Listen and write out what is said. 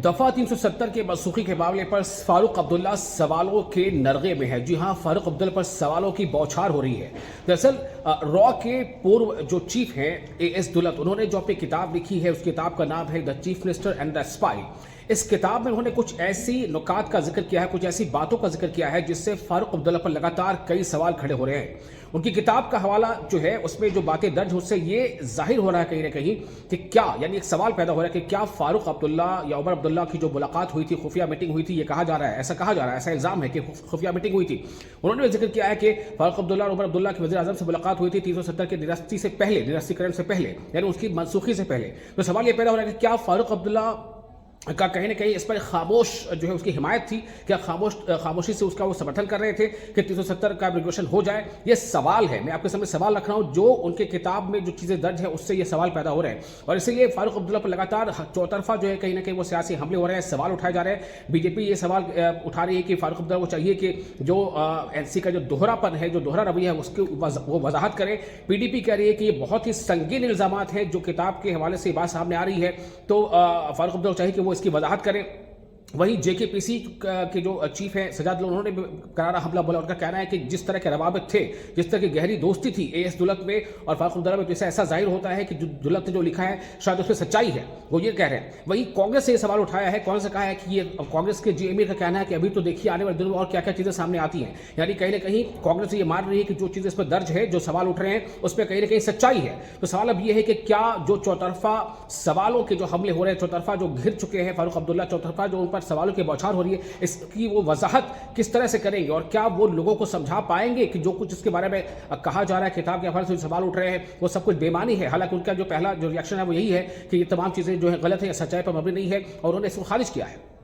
دفعہ 370 کے منسوخی کے معاملے پر فاروق عبداللہ سوالوں کے نرغے میں ہے۔ جی ہاں، فاروق عبداللہ پر سوالوں کی بوچھار ہو رہی ہے۔ دراصل را کے پورو جو چیف ہیں اے ایس دولت، انہوں نے جو اپنی کتاب لکھی ہے، اس کتاب کا نام ہے the chief minister and the spy. اس کتاب میں انہوں نے کچھ ایسی نکات کا ذکر کیا ہے، کچھ ایسی باتوں کا ذکر کیا ہے جس سے فاروق عبداللہ پر لگاتار کئی سوال کھڑے ہو رہے ہیں۔ ان کی کتاب کا حوالہ جو ہے اس میں جو باتیں درج ہیں اس سے یہ ظاہر ہو رہا ہے کہیں نہ کہیں کہ کیا، یعنی ایک سوال پیدا ہو رہا ہے کہ کیا فاروق عبداللہ یا عمر عبداللہ کی جو ملاقات ہوئی تھی، خفیہ میٹنگ ہوئی تھی، یہ کہا جا رہا ہے، ایسا الزام ہے کہ خفیہ میٹنگ ہوئی تھی۔ انہوں نے ذکر کیا ہے کہ فاروق عبداللہ اور عمر عبداللہ کی وزیر اعظم سے ملاقات ہوئی تھی 370 کے نرستیکرن سے پہلے، یعنی اس کی منسوخی سے پہلے۔ تو سوال یہ پیدا ہو رہا ہے کہ کیا فاروق عبداللہ کا کہیں نہ کہیں اس پر خاموش جو ہے اس کی حمایت تھی، کیا خاموشی سے اس کا وہ سمرتھن کر رہے تھے کہ 370 کا ریگولیشن ہو جائے؟ یہ سوال ہے، میں آپ کے سامنے سوال رکھ رہا ہوں، جو ان کے کتاب میں جو چیزیں درج ہیں اس سے یہ سوال پیدا ہو رہے ہیں، اور اسی لیے فاروق عبداللہ پر لگاتار چوطرفہ جو ہے کہیں نہ کہیں وہ سیاسی حملے ہو رہے ہیں، سوال اٹھائے جا رہے ہیں۔ بی جے پی یہ سوال اٹھا رہی ہے کہ فاروق عبداللہ کو چاہیے کہ جو این سی کا جو دوہرا پن ہے، جو دوہرا رویہ ہے، اس کی وہ وضاحت کرے۔ پی ڈی پی کہہ رہی ہے کہ یہ بہت ہی سنگین الزامات ہیں جو کتاب کے حوالے سے یہ بات سامنے آ رہی ہے، تو فاروق عبداللہ چاہیے کہ وہ اس کی وضاحت کریں۔ وہیں جے کے پی سی کے جو چیف ہیں سجاد لون، انہوں نے کرارا حملہ بولا۔ ان کا کہنا ہے کہ جس طرح کے روابط تھے، جس طرح کی گہری دوستی تھی اے ایس دولت میں اور فاروق عبداللہ میں، تو ایسا ظاہر ہوتا ہے کہ جو دولت نے جو لکھا ہے شاید اس میں سچائی ہے، وہ یہ کہہ رہے ہیں۔ وہیں کانگریس سے یہ سوال اٹھایا ہے، کانگریس نے کہا ہے کہ یہ کانگریس کے جی امیر کا کہنا ہے کہ ابھی تو دیکھیے آنے والے دنوں میں اور کیا کیا چیزیں سامنے آتی ہیں، یعنی کہیں نہ کہیں کانگریس یہ مان رہی ہے کہ جو چیزیں اس پر درج ہے، جو سوال اٹھ رہے ہیں اس پہ کہیں نہ کہیں سچائی ہے۔ تو سوال اب یہ ہے کہ کیا جو چوطرفہ سوالوں کے جو حملے ہو رہے ہیں، چوطرفہ جو گھر چکے ہیں فاروق عبداللہ، چوطرفہ جو ان پر سوالوں کی بوچھار ہو رہی ہے، اس کی وہ وضاحت کس طرح سے کریں گے، اور کیا وہ لوگوں کو سمجھا پائیں گے کہ جو کچھ اس کے بارے میں کہا جا رہا ہے کتاب کے حوالے سے سوال اٹھ رہے ہیں وہ سب کچھ بے معنی ہے؟ حالانکہ ان کا جو پہلا جو ریاکشن ہے وہ یہی ہے کہ یہ تمام چیزیں جو ہے غلط ہیں یا سچائی پر مبنی نہیں ہے، اور انہوں نے اس کو خارج کیا ہے۔